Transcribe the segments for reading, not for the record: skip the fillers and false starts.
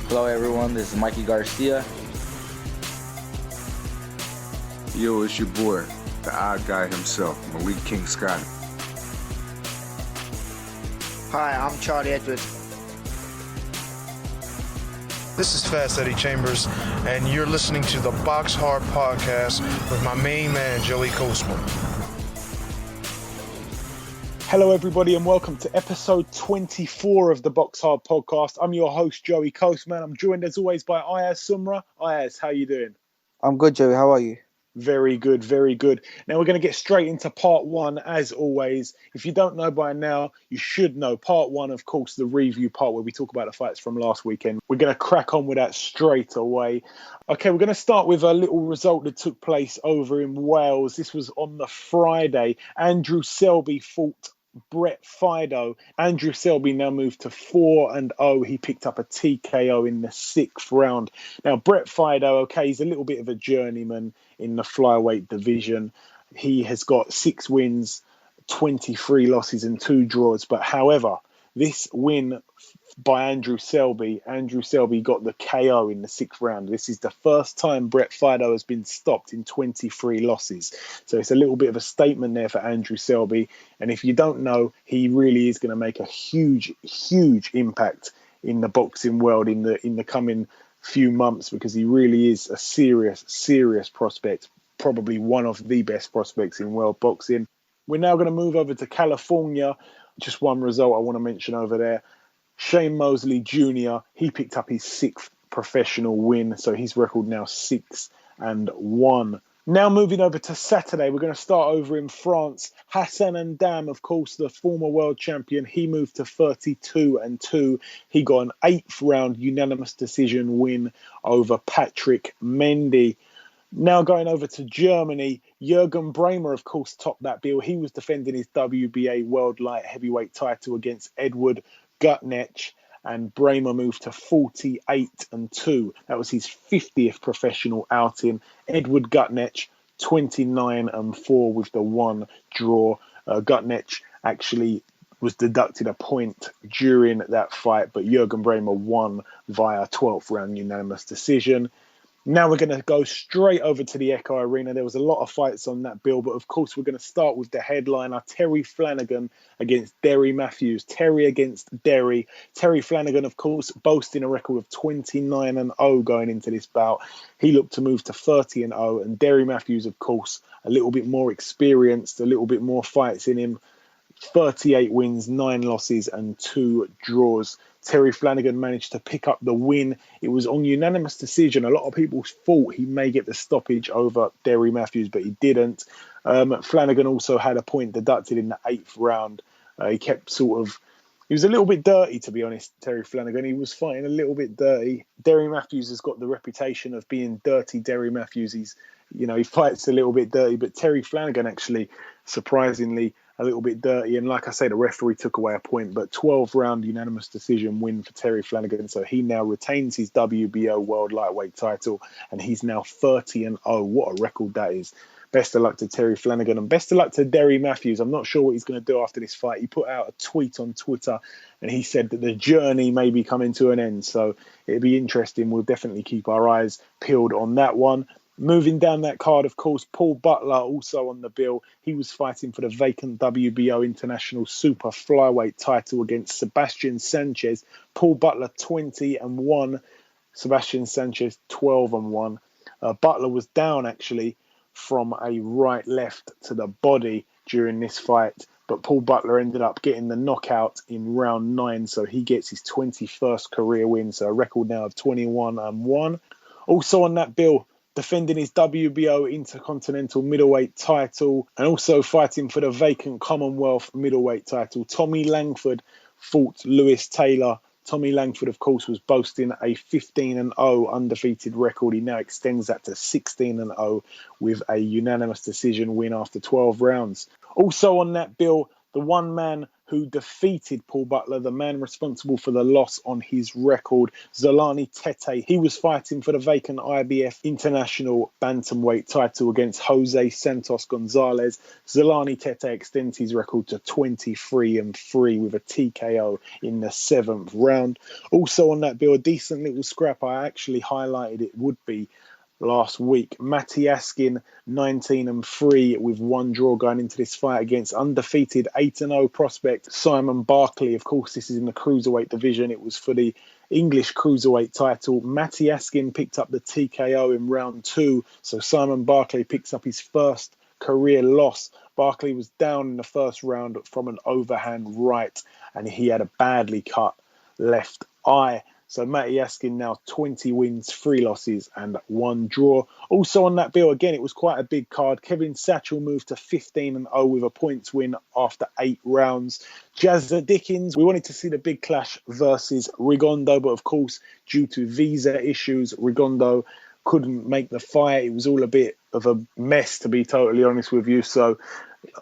Hello everyone, this is Mikey Garcia. Yo, it's your boy, the odd guy himself, Malik King Scott. Hi, I'm Charlie Edwards. This is Fast Eddie Chambers, and you're listening to the BoxHard Podcast with my main man, Joey Coastman. Hello, everybody, and welcome to episode 24 of the BoxHard Podcast. I'm your host, Joey Coastman. I'm joined, as always, by Ayaz Sumra. Ayaz, how you doing? I'm good, Joey. How are you? Very good, very good. Now, we're going to get straight into part one, as always. If you don't know by now, you should know. Part one, of course, the review part where we talk about the fights from last weekend. We're going to crack on with that straight away. Okay, we're going to start with a little result that took place over in Wales. This was on the Friday. Andrew Selby fought Brett Fido. Andrew Selby now moved to 4-0. He picked up a TKO in the 6th round. Now, Brett Fido, okay, he's a little bit of a journeyman in the flyweight division. He has got 6 wins, 23 losses and 2 draws. But however, this win by Andrew Selby got the KO in the 6th round. This is the first time Brett Fido has been stopped in 23 losses. So it's a little bit of a statement there for Andrew Selby. And if you don't know, he really is going to make a huge, huge impact in the boxing world in the coming few months, because he really is a serious prospect, probably one of the best prospects in world boxing. We're now going to move over to California. Just one result I want to mention over there. Shane Mosley Jr., he picked up his 6th professional win, so his record now 6-1. Now moving over to Saturday, we're going to start over in France. Hassan N'Dam, of course, the former world champion, he moved to 32-2. He got an 8th round unanimous decision win over Patrick Mendy. Now going over to Germany, Jürgen Brähmer, of course, topped that bill. He was defending his WBA World Light Heavyweight title against Edward Gutnech, and Brähmer moved to 48-2. That was his 50th professional outing. Edward Gutnech, 29-4 with the 1 draw. Gutnech actually was deducted a point during that fight, but Jürgen Brähmer won via 12th round unanimous decision. Now we're going to go straight over to the Echo Arena. There was a lot of fights on that bill, but of course we're going to start with the headliner, Terry Flanagan against Derry Matthews. Terry against Derry. Terry Flanagan, of course, boasting a record of 29-0 going into this bout. He looked to move to 30-0, and Derry Matthews, of course, a little bit more experienced, a little bit more fights in him. 38 wins, 9 losses and 2 draws. Terry Flanagan managed to pick up the win. It was on unanimous decision. A lot of people thought he may get the stoppage over Derry Matthews, but he didn't. Flanagan also had a point deducted in the 8th round. He was a little bit dirty, to be honest, Terry Flanagan. He was fighting a little bit dirty. Derry Matthews has got the reputation of being dirty Derry Matthews. He fights a little bit dirty, but Terry Flanagan actually, surprisingly, a little bit dirty. And like I say, the referee took away a point, but 12-round unanimous decision win for Terry Flanagan. So he now retains his WBO World Lightweight title, and he's now 30-0. What a record that is. Best of luck to Terry Flanagan, and best of luck to Derry Matthews. I'm not sure what he's going to do after this fight. He put out a tweet on Twitter, and he said that the journey may be coming to an end. So it'll be interesting. We'll definitely keep our eyes peeled on that one. Moving down that card, of course, Paul Butler also on the bill. He was fighting for the vacant WBO International Super Flyweight title against Sebastian Sanchez. Paul Butler 20-1, Sebastian Sanchez 12-1. Butler was down actually from a right-left to the body during this fight, but Paul Butler ended up getting the knockout in round 9, so he gets his 21st career win, so a record now of 21-1. Also on that bill, defending his WBO Inter-Continental middleweight title and also fighting for the vacant Commonwealth middleweight title, Tommy Langford fought Lewis Taylor. Tommy Langford, of course, was boasting a 15-0 undefeated record. He now extends that to 16-0 with a unanimous decision win after 12 rounds. Also on that bill, the one man who defeated Paul Butler, the man responsible for the loss on his record, Zolani Tete. He was fighting for the vacant IBF International Bantamweight title against Jose Santos Gonzalez. Zolani Tete extends his record to 23-3 with a TKO in the 7th round. Also on that bill, a decent little scrap. I actually highlighted it would be last week. Matty Askin, 19-3 with 1 draw going into this fight against undefeated 8-0 prospect Simon Barkley. Of course, this is in the cruiserweight division. It was for the English cruiserweight title. Matty Askin picked up the TKO in round 2. So Simon Barkley picks up his first career loss. Barkley was down in the first round from an overhand right, and he had a badly cut left eye. So Matty Askin now 20 wins, 3 losses and 1 draw. Also on that bill, again, it was quite a big card. Kevin Satchell moved to 15-0 with a points win after 8 rounds. Jazza Dickens, we wanted to see the big clash versus Rigondeaux, but of course, due to visa issues, Rigondeaux couldn't make the fight. It was all a bit of a mess, to be totally honest with you. So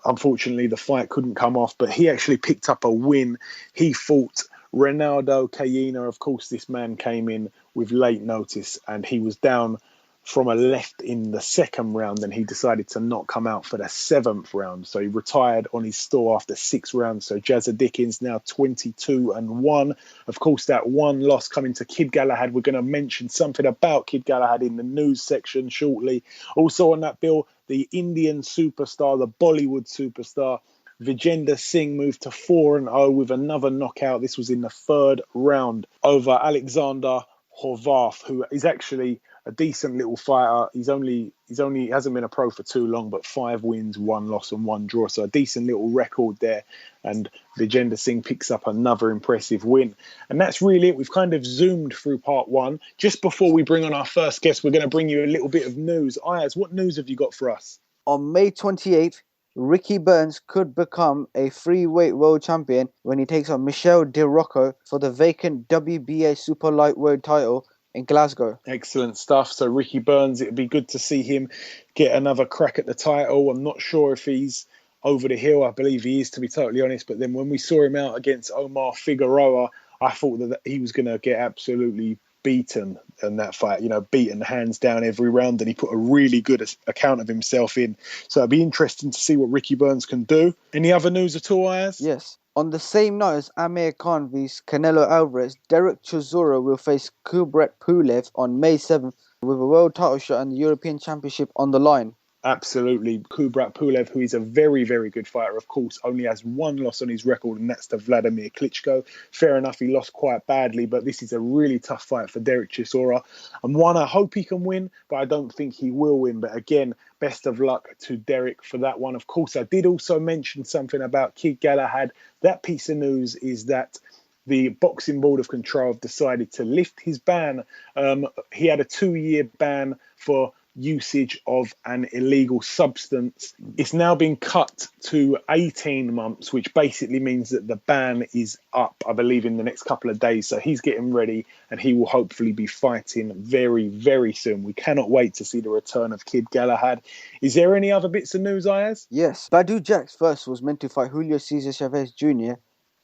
unfortunately, the fight couldn't come off, but he actually picked up a win. He fought Ronaldo Cayena. Of course, this man came in with late notice and he was down from a left in the 2nd round, and he decided to not come out for the 7th round. So he retired on his store after 6 rounds. So Jazza Dickens now 22-1. Of course, that one loss coming to Kid Galahad. We're going to mention something about Kid Galahad in the news section shortly. Also on that bill, the Indian superstar, the Bollywood superstar, Vijender Singh moved to 4-0 with another knockout. This was in the 3rd round over Alexander Horvath, who is actually a decent little fighter. He hasn't been a pro for too long, but 5 wins, 1 loss and 1 draw. So a decent little record there. And Vijender Singh picks up another impressive win. And that's really it. We've kind of zoomed through part 1. Just before we bring on our first guest, we're going to bring you a little bit of news. Ayaz, what news have you got for us? On May 28th, Ricky Burns could become a free-weight world champion when he takes on Michel De Rocco for the vacant WBA super lightweight title in Glasgow. Excellent stuff. So Ricky Burns, it'd be good to see him get another crack at the title. I'm not sure if he's over the hill. I believe he is, to be totally honest. But then when we saw him out against Omar Figueroa, I thought that he was going to get absolutely beaten in that fight, beaten hands down every round, and he put a really good account of himself in. So it'd be interesting to see what Ricky Burns can do. Any other news at all, Ayaz? Yes. On the same night as Amir Khan vs Canelo Alvarez, Derek Chisora will face Kubrat Pulev on May 7th with a world title shot and the European Championship on the line. Absolutely. Kubrat Pulev, who is a very, very good fighter, of course, only has 1 loss on his record, and that's to Vladimir Klitschko. Fair enough, he lost quite badly, but this is a really tough fight for Derek Chisora. And one, I hope he can win, but I don't think he will win. But again, best of luck to Derek for that one. Of course, I did also mention something about Kid Galahad. That piece of news is that the Boxing Board of Control have decided to lift his ban. He had a 2-year ban for usage of an illegal substance. It's now been cut to 18 months, which basically means that the ban is up, I believe, in the next couple of days. So he's getting ready and he will hopefully be fighting very, very soon. We cannot wait to see the return of Kid Galahad. Is there any other bits of news, Ayaz? Yes. Badu Jax first was meant to fight Julio Cesar Chavez Jr.,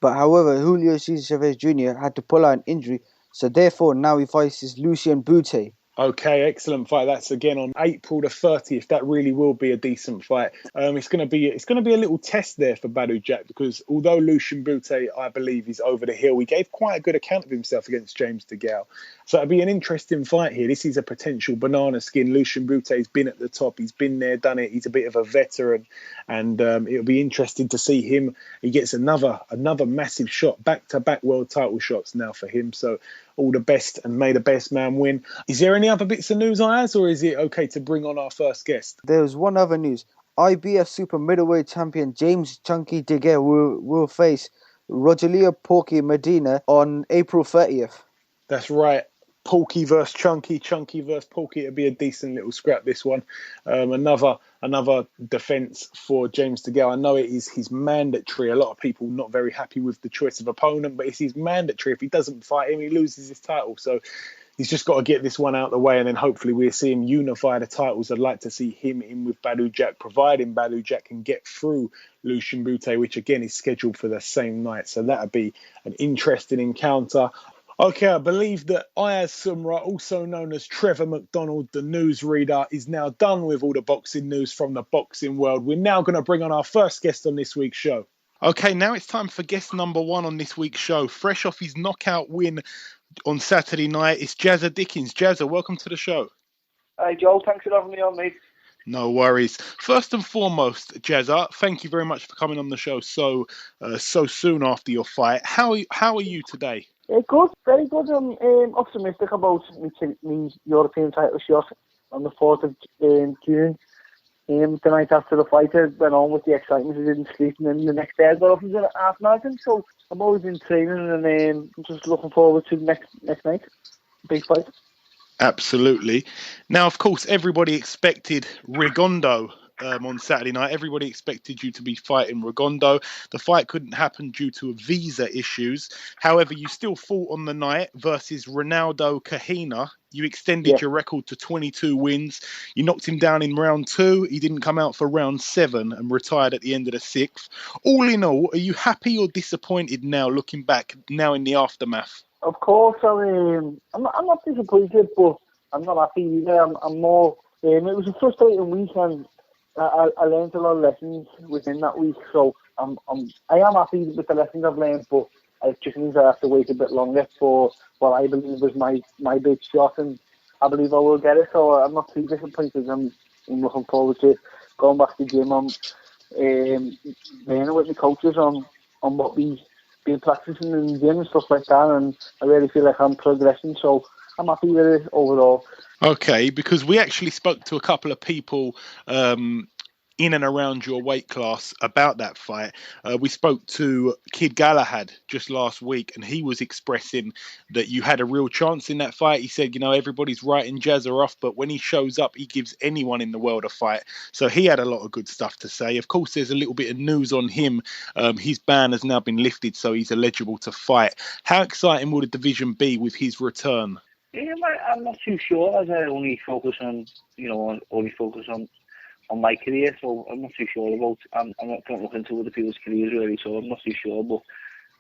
but however, Julio Cesar Chavez Jr. had to pull out an injury, so therefore now he faces Lucien Bute. Okay, excellent fight. That's again on April the 30th. That really will be a decent fight. It's going to be a little test there for Badu Jack, because although Lucien Bute, I believe, is over the hill, he gave quite a good account of himself against James DeGale. So it'll be an interesting fight here. This is a potential banana skin. Lucien Bute's been at the top. He's been there, done it. He's a bit of a veteran, and it'll be interesting to see him. He gets another massive shot, back-to-back world title shots now for him. So all the best, and may the best man win. Is there any other bits of news, Ayaz, or is it okay to bring on our first guest? There's one other news. IBF super middleweight champion James Chunky DeGale will face Rogelio Porky Medina on April 30th. That's right. Porky versus Chunky, Chunky versus Porky. It'd be a decent little scrap, this one. Another defence for James DeGale. I know it is his mandatory. A lot of people not very happy with the choice of opponent, but it's his mandatory. If he doesn't fight him, he loses his title. So He's just got to get this one out of the way, and then hopefully we'll see him unify the titles. I'd like to see him in with Badou Jack, providing Badou Jack can get through Lucien Boutte, which again is scheduled for the same night. So that'd be an interesting encounter. Okay, I believe that Ayaz Sumra, also known as Trevor McDonald, the newsreader, is now done with all the boxing news from the boxing world. We're now going to bring on our first guest on this week's show. Okay, now it's time for guest number one on this week's show. Fresh off his knockout win on Saturday night, it's Jazza Dickens. Jazza, welcome to the show. Hi, Joel. Thanks for having me on, mate. No worries. First and foremost, Jazza, thank you very much for coming on the show so soon after your fight. How are you today? Good, very good. I'm optimistic about my European title shot on the 4th of June. The night after the fight, I went on with the excitement. I didn't sleep, and then the next day I got off into a half marathon. So I'm always in training, and I'm just looking forward to the next night. Big fight. Absolutely. Now, of course, everybody expected Rigondeaux on Saturday night. Everybody expected you to be fighting Rigondeaux. The fight couldn't happen due to visa issues. However, you still fought on the night versus Ronaldo Kahina. You extended your record to 22 wins. You knocked him down in round 2. He didn't come out for round 7 and retired at the end of the 6th. All in all, are you happy or disappointed now, looking back, now in the aftermath? Of course, I'm not disappointed, but I'm not happy either. I'm more... it was a frustrating week, and I learned a lot of lessons within that week, so I am happy with the lessons I've learned, but it just means I have to wait a bit longer for what I believe was my big shot, and I believe I will get it, so I'm not too disappointed. I'm looking forward to going back to the gym. I'm learning with the coaches on what we've been practicing in the gym and stuff like that, and I really feel like I'm progressing, so I'm happy with it overall. Okay, because we actually spoke to a couple of people in and around your weight class about that fight. We spoke to Kid Galahad just last week, and he was expressing that you had a real chance in that fight. He said, everybody's writing Jazza off, but when he shows up, he gives anyone in the world a fight. So he had a lot of good stuff to say. Of course, there's a little bit of news on him. His ban has now been lifted, so he's eligible to fight. How exciting will the division be with his return? Yeah, I'm not too sure, as I only focus on my career, so I'm not too sure about. I'm not going to look into other people's careers really, so I'm not too sure. But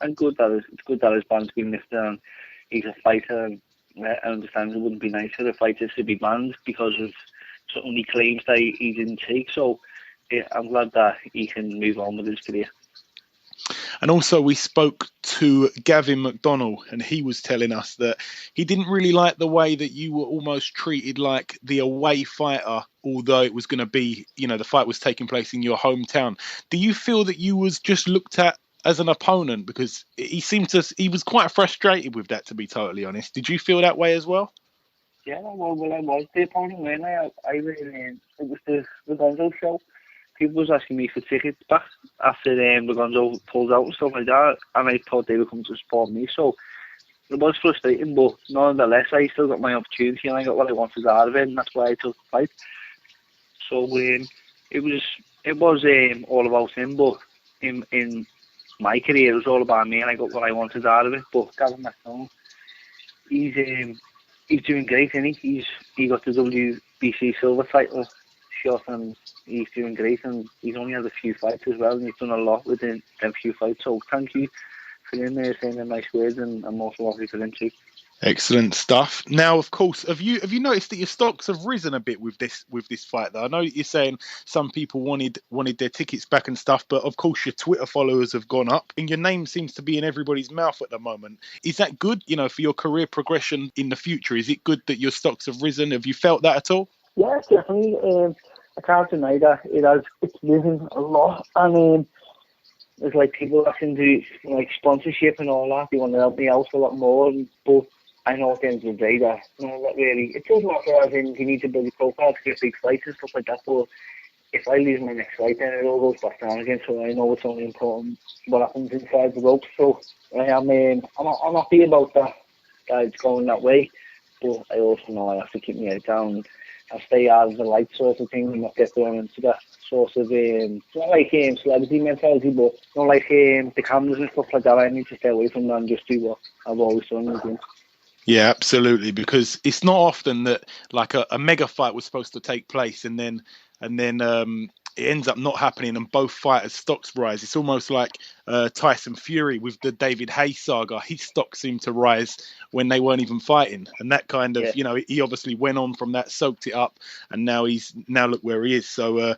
it's good that his ban's been lifted, and he's a fighter. And I understand it wouldn't be nice for the fighters to be banned because of something he claims that he didn't take. So yeah, I'm glad that he can move on with his career. And also we spoke to Gavin McDonnell, and he was telling us that he didn't really like the way that you were almost treated like the away fighter, although it was going to be, the fight was taking place in your hometown. Do you feel that you was just looked at as an opponent? Because he was quite frustrated with that, to be totally honest. Did you feel that way as well? Yeah, well, I was the opponent when I really, it was the Rigondeaux show. People was asking me for tickets back after Rigondeaux pulled out and stuff like that, and I thought they would come to support me. So it was frustrating, but nonetheless, I still got my opportunity and I got what I wanted out of it, and that's why I took the fight. So it was all about him, but in my career, it was all about me, and I got what I wanted out of it. But Gavin McDonnell, he's doing great, isn't he? He got the WBC silver title shot, and he's doing great, and he's only had a few fights as well, and he's done a lot within them few fights. So thank you for him saying the nice words, and I'm also happy for him too. Excellent stuff. Now, of course, have you noticed that your stocks have risen a bit with this fight? Though I know you're saying some people wanted their tickets back and stuff, but of course your Twitter followers have gone up, and your name seems to be in everybody's mouth at the moment. Is that good? For your career progression in the future, is it good that your stocks have risen? Have you felt that at all? Yeah, definitely. I can't deny that it's risen a lot, and there's like people asking to like sponsorship and all that. They want to help me out a lot more, but I know at the end of the day that that really, it does matter, as in you need to build a profile to get big fights and stuff like that. But if I lose my next fight, then it all goes back down again. So I know it's only important what happens inside the ropes. So I'm happy about that it's going that way. But I also know I have to keep my head down and stay out of the light sort of thing, and not get thrown into that sort of not like celebrity mentality, but not like the cameras and stuff like that. I need to stay away from that and just do what I've always done in the game. Yeah, absolutely. Because it's not often that like a mega fight was supposed to take place and then it ends up not happening and both fighters' stocks rise. It's almost like Tyson Fury with the David Haye saga. His stocks seemed to rise when they weren't even fighting, and that kind of, Yeah. he obviously went on from that, soaked it up, and now look where he is. So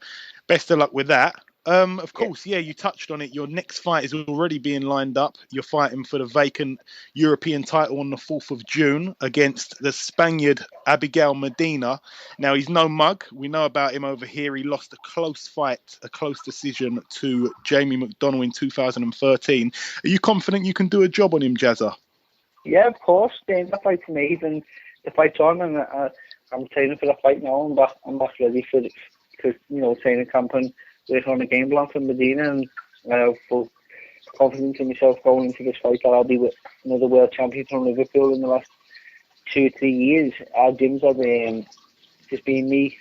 best of luck with that. Of course, yeah, you touched on it. Your next fight is already being lined up. You're fighting for the vacant European title on the 4th of June against the Spaniard Abigail Medina. Now, he's no mug. We know about him over here. He lost a close fight, a close decision to Jamie McDonough in 2013. Are you confident you can do a job on him, Jazza? Yeah, of course. The fight's made and the fight's on, and I'm training for the fight now. I'm back ready for it because, training camp and working on a game plan for Medina, and I have full confidence in myself going into this fight that I'll be with another world champion from Liverpool in the last 2 or 3 years. Our gyms have just been me.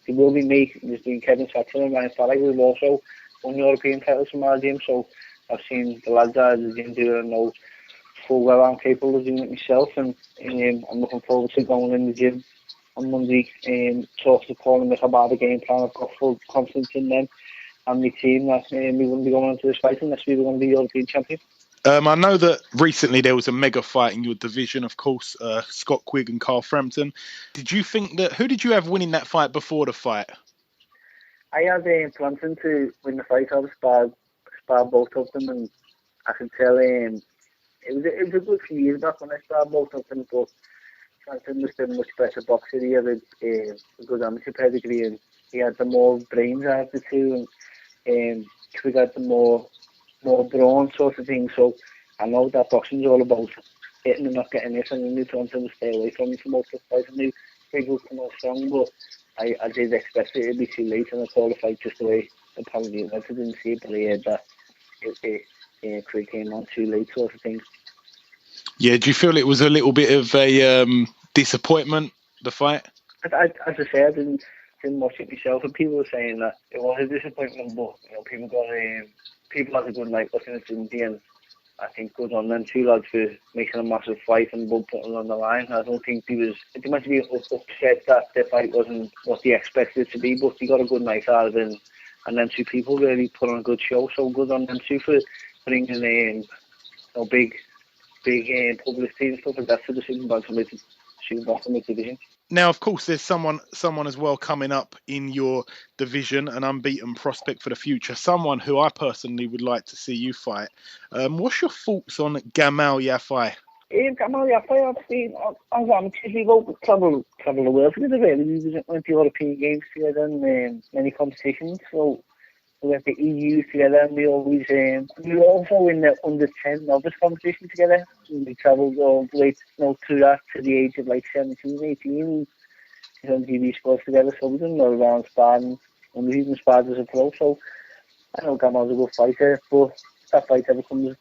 It will be me. There's been Kevin Saxon and Ryan Farag, who have also won European titles from our gym. So I've seen the lads at the gym do it, and know full well I'm capable of doing it myself. And I'm looking forward to going in the gym on Monday and talk to Paul and Mick about the game plan. I've got full confidence in them and my team that we wouldn't be going into this fight unless we were going to be European champion. I know that recently there was a mega fight in your division, of course, Scott Quigg and Carl Frampton. Who did you have winning that fight before the fight? I had Frampton to win the fight. I was sparred both of them, and I can tell it was a good few years back when I sparred both of them, but Frampton was a much better boxer. He had a good amateur pedigree, and he had the more brains out of the two, and Quigg had the more brawn sort of thing. So I know that boxing's all about hitting and not getting hit, and I knew Frampton to stay away from me for most of the fight. I knew Quigg would come out strong, but I did expect it to be too late, and I called the fight just the way apparently it was. I didn't see it, but I heard that Quigg came on too late sort of thing. Yeah, do you feel it was a little bit of a disappointment, the fight? As I say, I didn't watch it myself, and people were saying that it was a disappointment, but people had a good night looking at it in the end. I think good on them two lads for making a massive fight and both putting on the line. I don't think they might be upset that the fight wasn't what they expected it to be, but they got a good night out of it, and them two people really put on a good show. So good on them two for bringing in big publicity and stuff like that to the super bantamweight division. Now, of course, there's someone as well coming up in your division, an unbeaten prospect for the future, someone who I personally would like to see you fight. What's your thoughts on Gamal Yafai? Gamal Yafai, I've seen as amateurs, we both travel the world together, really. We went to European games together and many competitions, so we went to EU together, and we were also in the under 10 novice competition together. We travelled all the way through that to the age of like 17, 18. We went to TV sports together, so we didn't know around sparring, and we even sparred as a pro. So I know Gamal's a good fighter, but if that fight ever comes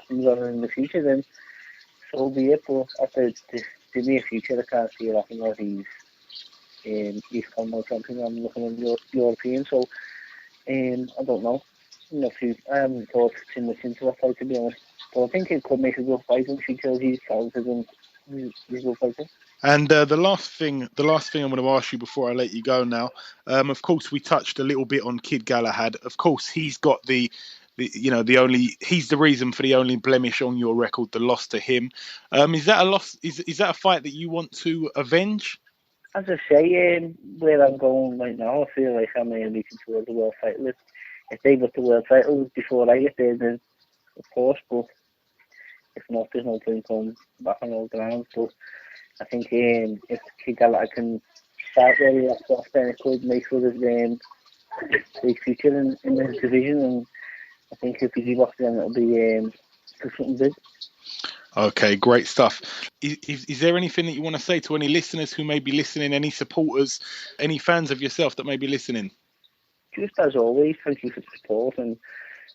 on in the future, then so be it. But after the near future, I can't see it happening as he's Commonwealth champion. I'm looking at European, so. I don't know. I haven't thought too much into that fight, to be honest. But I think it could make a good fight in the future as he's talented and he's a good fighter. And the last thing I'm going to ask you before I let you go now, of course, we touched a little bit on Kid Galahad. Of course, he's got he's the reason for the only blemish on your record, the loss to him. Is that a loss? Is that a fight that you want to avenge? As I say, where I'm going right now, I feel like I'm reaching towards the world title. If they got the world title before I get there, then of course, but if not, there's no point going back on all ground. But I think if Kid Galahad can start where he left off, then it could make for his big future in this division. And I think if he boxes, then it'll be for something big. Okay, great stuff. Is there anything that you want to say to any listeners who may be listening, any supporters, any fans of yourself that may be listening? Just as always, thank you for the support, and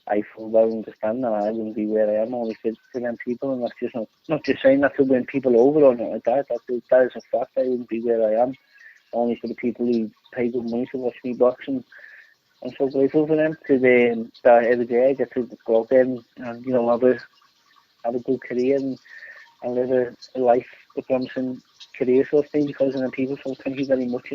I full well understand that I wouldn't be where I am only for them people, and that's just not just saying that to win people over or anything like that. That is a fact. I wouldn't be where I am only for the people who pay good money to watch me box, and I'm so grateful for them that every day I get to go out there and have a good career, and and live a life of promising career sort of thing because of the people. So thank you very much,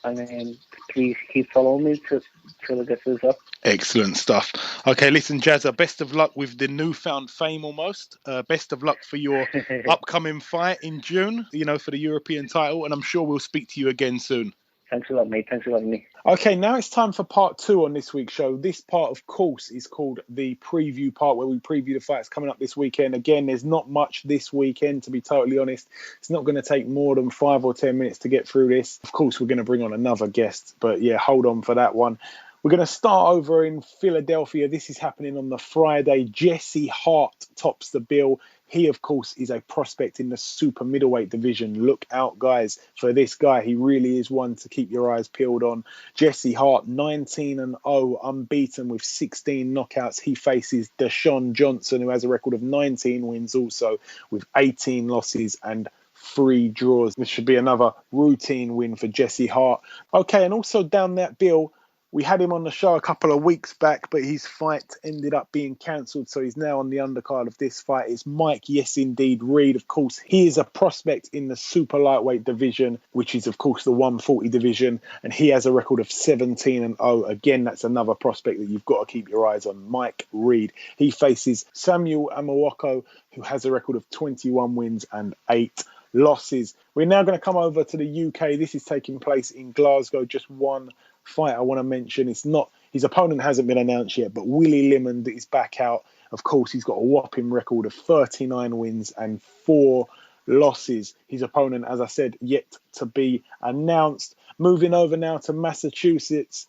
and please keep following me till I get to the top. Excellent stuff. Okay, listen, Jazza, best of luck with the newfound fame almost. Best of luck for your upcoming fight in June, for the European title, and I'm sure we'll speak to you again soon. Thanks a lot, mate. Thanks for having me. Okay, now it's time for part 2 on this week's show. This part, of course, is called the preview part, where we preview the fights coming up this weekend. Again, there's not much this weekend, to be totally honest. It's not going to take more than 5 or 10 minutes to get through this. Of course, we're going to bring on another guest, but yeah, hold on for that one. We're going to start over in Philadelphia. This is happening on the Friday. Jesse Hart tops the bill. He, of course, is a prospect in the super middleweight division. Look out, guys, for this guy. He really is one to keep your eyes peeled on. Jesse Hart, 19-0, unbeaten with 16 knockouts. He faces Deshaun Johnson, who has a record of 19 wins also, with 18 losses and 3 draws. This should be another routine win for Jesse Hart. Okay, and also down that bill, we had him on the show a couple of weeks back, but his fight ended up being cancelled, so he's now on the undercard of this fight. It's Mike, yes indeed, Reed. Of course, he is a prospect in the super lightweight division, which is, of course, the 140 division, and he has a record of 17-0. Again, that's another prospect that you've got to keep your eyes on, Mike Reed. He faces Samuel Amawako, who has a record of 21 wins and 8 losses. We're now going to come over to the UK. This is taking place in Glasgow. Just one fight I want to mention. It's not, his opponent hasn't been announced yet, but Willie Limond is back out. Of course, he's got a whopping record of 39 wins and 4 losses. His opponent, as I said, yet to be announced. Moving over now to Massachusetts,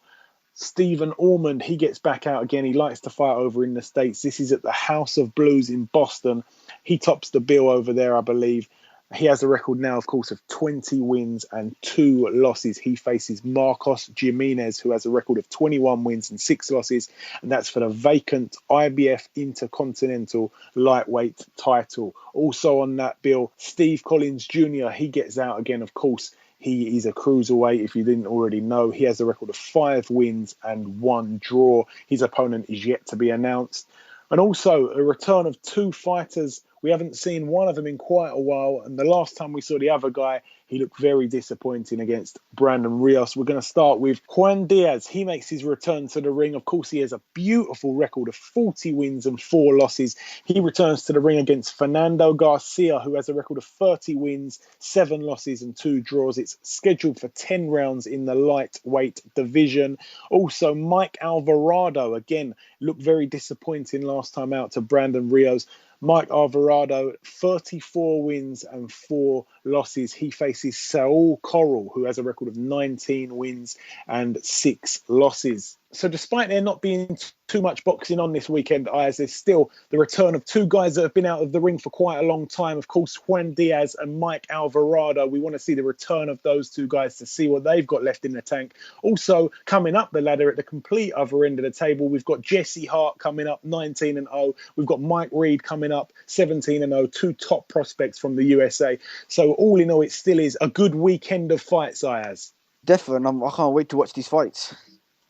Stephen Ormond, he gets back out again. He likes to fight over in the States. This is at the House of Blues in Boston. He tops the bill over there, I believe. He has a record now, of course, of 20 wins and 2 losses. He faces Marcos Jimenez, who has a record of 21 wins and 6 losses, and that's for the vacant IBF Intercontinental lightweight title. Also on that bill, Steve Collins Jr., he gets out again, of course. He is a cruiserweight, if you didn't already know. He has a record of 5 wins and 1 draw. His opponent is yet to be announced. And also a return of 2 fighters. We haven't seen one of them in quite a while. And the last time we saw the other guy, he looked very disappointing against Brandon Rios. We're going to start with Juan Diaz. He makes his return to the ring. Of course, he has a beautiful record of 40 wins and 4 losses. He returns to the ring against Fernando Garcia, who has a record of 30 wins, 7 losses and 2 draws. It's scheduled for 10 rounds in the lightweight division. Also, Mike Alvarado, again, looked very disappointing last time out to Brandon Rios. Mike Alvarado, 34 wins and 4 losses. He faces Saul Corral, who has a record of 19 wins and 6 losses. So despite there not being too much boxing on this weekend, Ayaz, there's still the return of 2 guys that have been out of the ring for quite a long time. Of course, Juan Diaz and Mike Alvarado. We want to see the return of those 2 guys to see what they've got left in the tank. Also, coming up the ladder at the complete other end of the table, we've got Jesse Hart coming up, 19-0. We've got Mike Reed coming up, 17-0. 2 top prospects from the USA. So all in all, it still is a good weekend of fights, Ayaz. Definitely, I can't wait to watch these fights.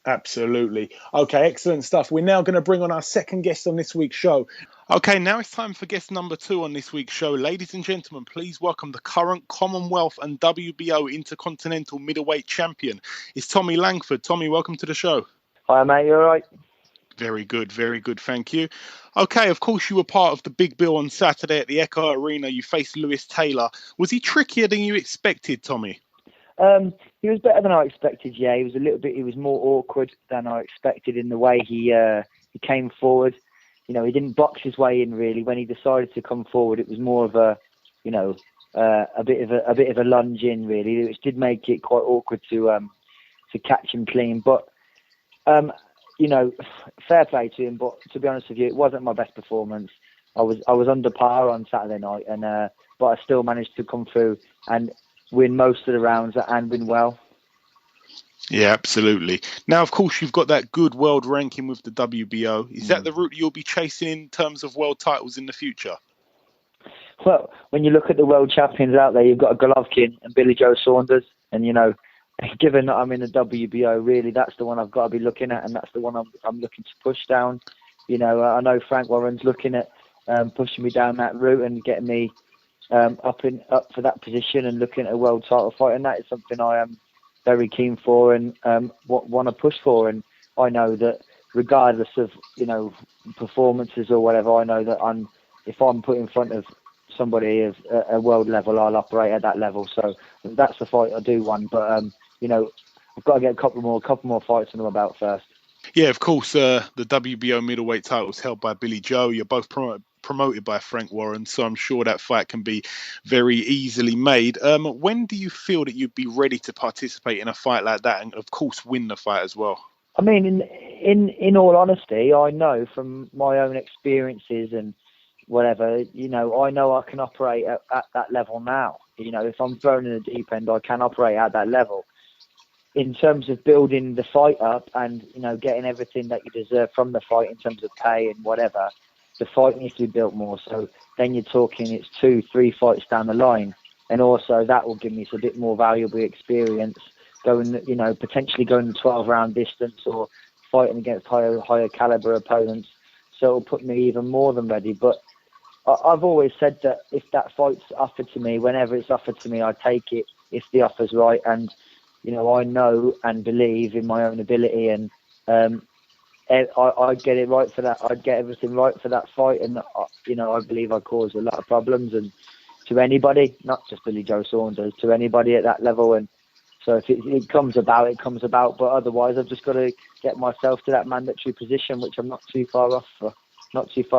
Absolutely. Okay, excellent stuff. We're now going to bring on our second guest on this week's show. Okay, now it's time for guest number 2 on this week's show. Ladies and gentlemen, please welcome the current Commonwealth and WBO Intercontinental middleweight champion. It's Tommy Langford. Tommy, welcome to the show. Hi, mate. You all right? Very good, thank you. Okay, of course, you were part of the big bill on Saturday at the Echo Arena. You faced Lewis Taylor. Was he trickier than you expected, Tommy? He was better than I expected, yeah. He was more awkward than I expected in the way he came forward. You know, he didn't box his way in really. When he decided to come forward, it was more of a bit of a lunge in really, which did make it quite awkward to catch him clean. But fair play to him. But to be honest with you, it wasn't my best performance. I was under par on Saturday night, and but I still managed to come through and win most of the rounds and win well. Yeah, absolutely. Now, of course, you've got that good world ranking with the WBO. Is that the route you'll be chasing in terms of world titles in the future? Well, when you look at the world champions out there, you've got Golovkin and Billy Joe Saunders. And, given that I'm in the WBO, really, that's the one I've got to be looking at. And that's the one I'm looking to push down. I know Frank Warren's looking at pushing me down that route and getting me up for that position and looking at a world title fight, and that is something I am very keen for and want to push for. And I know that regardless of performances or whatever, I know that if I'm put in front of somebody of a world level, I'll operate at that level. So that's the fight I do want. But I've got to get a couple more fights under my belt first. Yeah, of course. The WBO middleweight title is held by Billy Joe. You're both promoted by Frank Warren, so I'm sure that fight can be very easily made. When do you feel that you'd be ready to participate in a fight like that, and of course win the fight as well? I mean, in all honesty, I know from my own experiences and whatever, I know I can operate at that level now. If I'm thrown in the deep end, I can operate at that level. In terms of building the fight up and, getting everything that you deserve from the fight in terms of pay and whatever, the fight needs to be built more. So then you're talking it's 2-3 fights down the line. And also that will give me a bit more valuable experience going, potentially going the 12-round distance or fighting against higher caliber opponents. So it'll put me even more than ready. But I've always said that if that fight's offered to me, whenever it's offered to me, I take it if the offer's right. And I know and believe in my own ability, and I'd get it right for that. I'd get everything right for that fight, and I believe I caused a lot of problems, and to anybody, not just Billy Joe Saunders, to anybody at that level. And so if it comes about, it comes about. But otherwise, I've just got to get myself to that mandatory position, which I'm not too far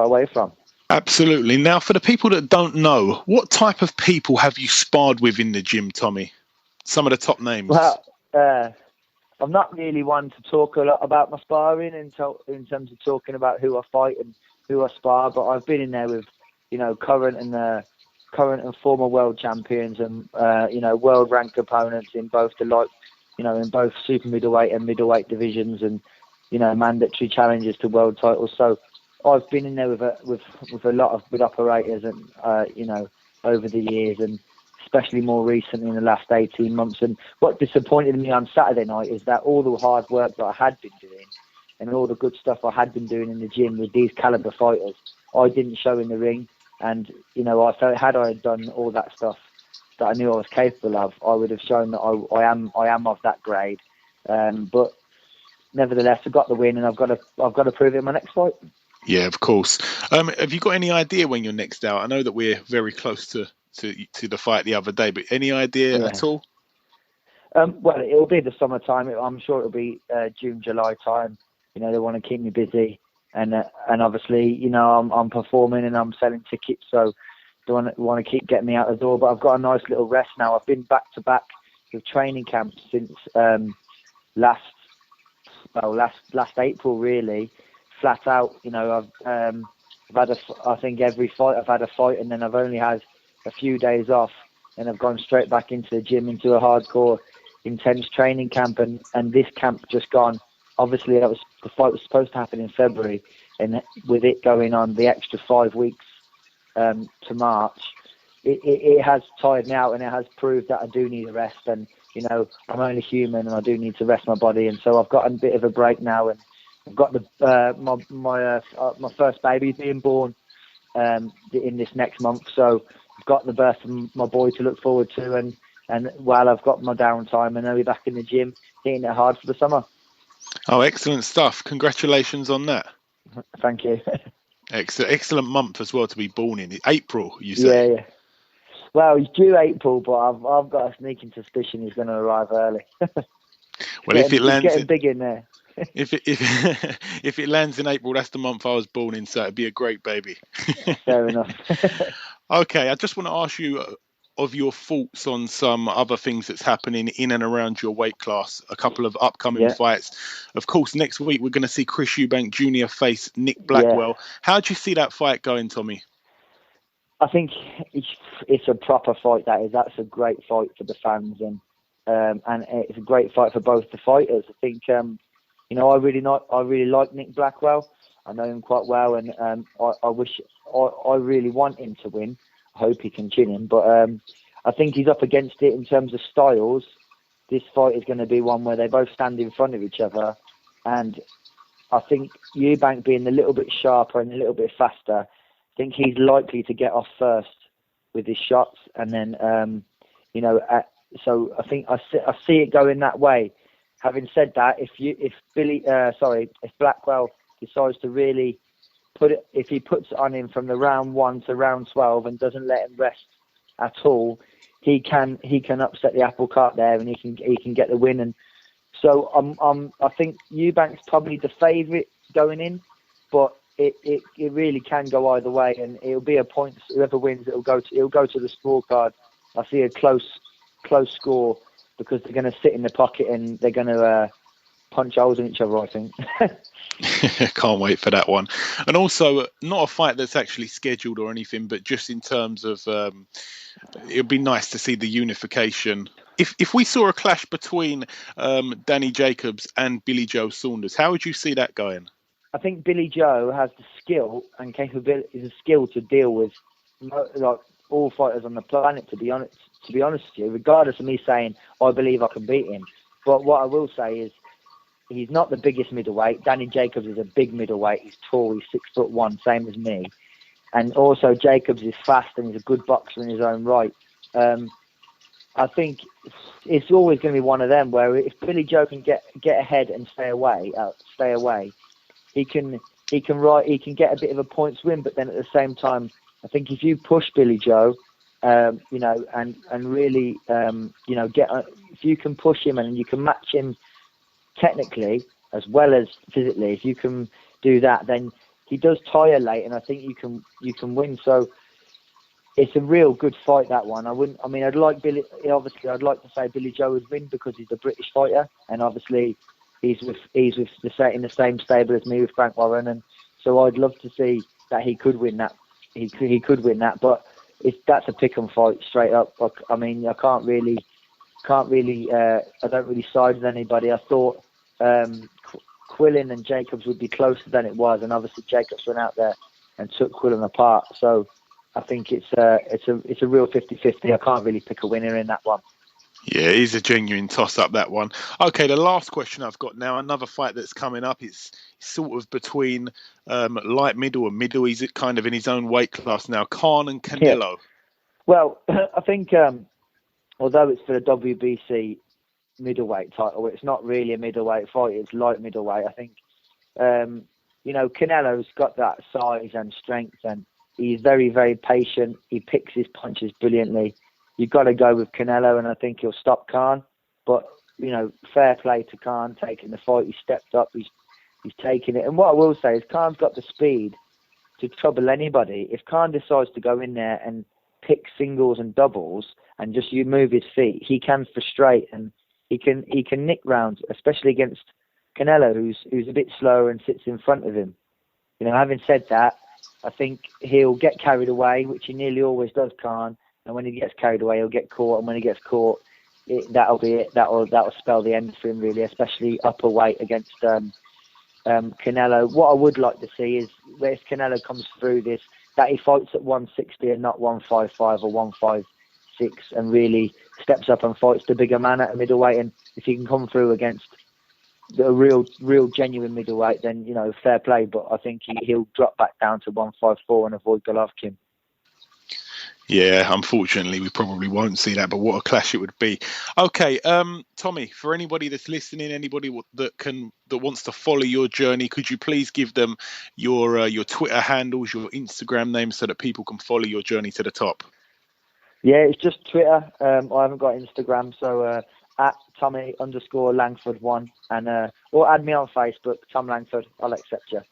away from. Absolutely. Now, for the people that don't know, what type of people have you sparred with in the gym, Tommy? Some of the top names. Well, I'm not really one to talk a lot about my sparring in terms of talking about who I fight and who I spar, but I've been in there with, current and former world champions and, world ranked opponents in both in both super middleweight and middleweight divisions, and, mandatory challenges to world titles. So I've been in there with a lot of good operators and, over the years, and especially more recently in the last 18 months. And what disappointed me on Saturday night is that all the hard work that I had been doing and all the good stuff I had been doing in the gym with these caliber fighters, I didn't show in the ring. And, I felt had I done all that stuff that I knew I was capable of, I would have shown that I am of that grade. But nevertheless, I got the win, and I've got to prove it in my next fight. Yeah, of course. Have you got any idea when you're next out? I know that we're very close to the fight the other day, but any idea at all? Well, it'll be the summertime. I'm sure it'll be June, July time. They want to keep me busy, and obviously, I'm performing and I'm selling tickets, so they want to keep getting me out the door. But I've got a nice little rest now. I've been back to back with training camps since last April, really, flat out. I've had I think every fight I've had a fight, and then I've only had a few days off, and I've gone straight back into the gym, into a hardcore, intense training camp, and this camp just gone. Obviously, the fight was supposed to happen in February, and with it going on the extra 5 weeks to March, it has tired me out, and it has proved that I do need a rest. And I'm only human, and I do need to rest my body. And so I've got a bit of a break now, and I've got my first baby being born in this next month. So I've got the birth of my boy to look forward to, and while I've got my downtime, and I'll be back in the gym hitting it hard for the summer. Oh, excellent stuff. Congratulations on that. Thank you. Excellent month as well to be born in. April, you say? Yeah. Well, he's due April, but I've got a sneaking suspicion he's going to arrive early. Well, if it lands, it's getting big in there. If it lands in April, that's the month I was born in, so it'd be a great baby. Fair enough. Okay, I just want to ask you of your thoughts on some other things that's happening in and around your weight class. A couple of upcoming fights. Of course, next week we're going to see Chris Eubank Jr. face Nick Blackwell. Yeah. How do you see that fight going, Tommy? I think it's a proper fight. That's a great fight for the fans, and it's a great fight for both the fighters. I think I really like Nick Blackwell. I know him quite well, and I really want him to win. I hope he can chin him, but I think he's up against it in terms of styles. This fight is going to be one where they both stand in front of each other, and I think Eubank being a little bit sharper and a little bit faster, I think he's likely to get off first with his shots, and then so I think I see it going that way. Having said that, if Blackwell decides to really if he puts it on him from the round 1 to round 12 and doesn't let him rest at all, he can upset the apple cart there, and he can get the win. And so I think Eubank's probably the favourite going in, but it really can go either way, and it'll be a point. Whoever wins, it'll go to the scorecard. I see a close score, because they're going to sit in the pocket and they're going to punch holes in each other, I think. Can't wait for that one. And also, not a fight that's actually scheduled or anything, but just in terms of, it would be nice to see the unification. If we saw a clash between Danny Jacobs and Billy Joe Saunders, how would you see that going? I think Billy Joe has the skill and capability, to deal with like all fighters on the planet. To be honest with you, regardless of me saying I believe I can beat him, but what I will say is he's not the biggest middleweight. Danny Jacobs is a big middleweight. He's tall. He's 6'1", same as me. And also Jacobs is fast and he's a good boxer in his own right. I think it's always going to be one of them where if Billy Joe can get ahead and stay away, he can get a bit of a points win. But then at the same time, I think if you push Billy Joe, and really, if you can push him and you can match him technically as well as physically, if you can do that, then he does tire late, and I think you can win. So it's a real good fight, that one. I'd like to say Billy Joe would win because he's a British fighter, and obviously he's in the same stable as me with Frank Warren, and so I'd love to see that he could win that. He could win that, but that's a pick 'em fight straight up. I don't really side with anybody. I thought Quillen and Jacobs would be closer than it was, and obviously Jacobs went out there and took Quillen apart. So I think it's a real 50-50. I can't really pick a winner in that one. Yeah, it is a genuine toss-up, that one. Okay, the last question I've got now, another fight that's coming up. It's sort of between light middle and middle. He's kind of in his own weight class now. Khan and Canelo. Yeah. Well, I think although it's for the WBC middleweight title, it's not really a middleweight fight. It's light middleweight. I think, Canelo's got that size and strength, and he's very, very patient. He picks his punches brilliantly. You've got to go with Canelo, and I think he'll stop Khan. But, fair play to Khan taking the fight. He stepped up. He's taking it. And what I will say is Khan's got the speed to trouble anybody. If Khan decides to go in there and pick singles and doubles and just move his feet, he can frustrate, and he can nick rounds, especially against Canelo, who's a bit slower and sits in front of him. Having said that, I think he'll get carried away, which he nearly always does, Khan. And when he gets carried away, he'll get caught. And when he gets caught, that'll be it. That'll spell the end for him, really, especially upper weight against Canelo. What I would like to see is if Canelo comes through this, that he fights at 160 and not 155 or 156, and really steps up and fights the bigger man at a middleweight. And if he can come through against the real genuine middleweight, then fair play. But I think he'll drop back down to 154 and avoid Golovkin. Yeah, unfortunately, we probably won't see that, but what a clash it would be. Okay, Tommy, for anybody that's listening, anybody that wants to follow your journey, could you please give them your Twitter handles, your Instagram name, so that people can follow your journey to the top? Yeah, it's just Twitter. I haven't got Instagram, so at Tommy_Langford1, and or add me on Facebook, Tom Langford. I'll accept you.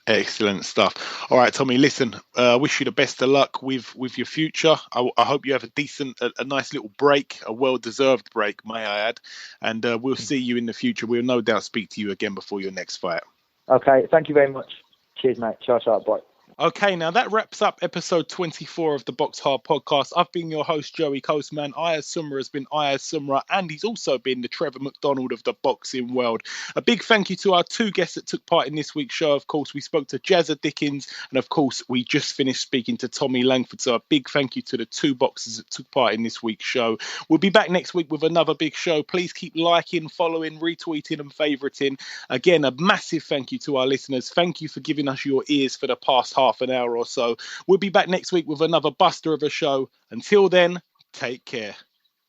Excellent stuff. All right, Tommy, listen, wish you the best of luck with your future. I hope you have a nice little break, a well-deserved break, may I add. And we'll see you in the future. We'll no doubt speak to you again before your next fight. Okay, thank you very much. Cheers, mate. Ciao, bye. Okay, now that wraps up episode 24 of the BoxHard Podcast. I've been your host, Joey Coastman. Ayaz Sumra has been Ayaz Sumra, and he's also been the Trevor McDonald of the boxing world. A big thank you to our two guests that took part in this week's show. Of course, we spoke to Jazza Dickens, and of course, we just finished speaking to Tommy Langford. So a big thank you to the two boxers that took part in this week's show. We'll be back next week with another big show. Please keep liking, following, retweeting, and favoriting. Again, a massive thank you to our listeners. Thank you for giving us your ears for the past half half an hour or so. We'll be back next week with another buster of a show. Until then, take care.